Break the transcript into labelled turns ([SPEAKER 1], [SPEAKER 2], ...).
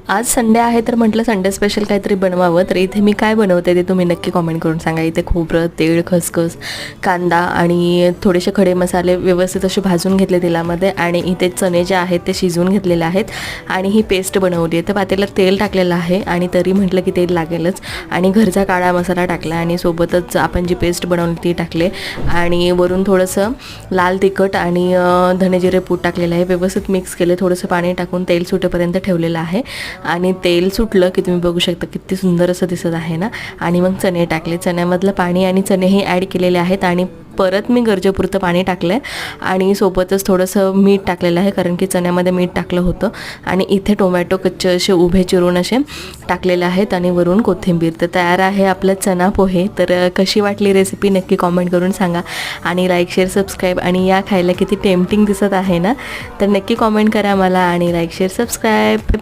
[SPEAKER 1] आज संडे आहे तर म्हटलं संडे स्पेशल काहीतरी बनवावं. तर इथे मी काय बनवते ते तुम्ही नक्की कॉमेंट करून सांगा. इथे खोबरं, तेल, खसखस, कांदा आणि थोडेसे खडे मसाले व्यवस्थित असे भाजून घेतले तेलामध्ये आणि इथे चणे जे आहेत ते शिजवून घेतलेले आहेत आणि ही पेस्ट बनवली आहे. तर पातेल्यात तेल टाकलेलं आहे आणि तरी म्हटलं की तेल लागेलच आणि घरचा काळा मसाला टाकला आणि सोबतच आपण जी पेस्ट बनवली ती टाकले आणि वरून थोडंसं लाल तिखट आणि धने पूड टाकलेलं आहे. व्यवस्थित मिक्स केले, थोडंसं पाणी टाकून तेल सुटेपर्यंत ठेवलेलं आहे आणि तेल सुटलं की तुम्ही बघू शकता किती सुंदर असं दिसत आहे ना. आणि मग चणे टाकले, चण्यामधलं पाणी आणि चणेही ॲड केलेले आहेत आणि परत मी गरजेपुरतं पाणी टाकलं आहे आणि सोबतच थोडंसं मीठ टाकलेलं आहे कारण की चण्यामध्ये मीठ टाकलं होतं. आणि इथे टोमॅटो कच्चे असे उभे चिरून असे टाकलेले आहेत आणि वरून कोथिंबीर. तर तयार आहे आपलं चना पोहे. तर कशी वाटली रेसिपी नक्की कॉमेंट करून सांगा आणि लाईक, शेअर, सबस्क्राईब आणि या खायला किती टेम्पटिंग दिसत आहे ना. तर नक्की कॉमेंट करा मला आणि लाईक, शेअर, सबस्क्राईब.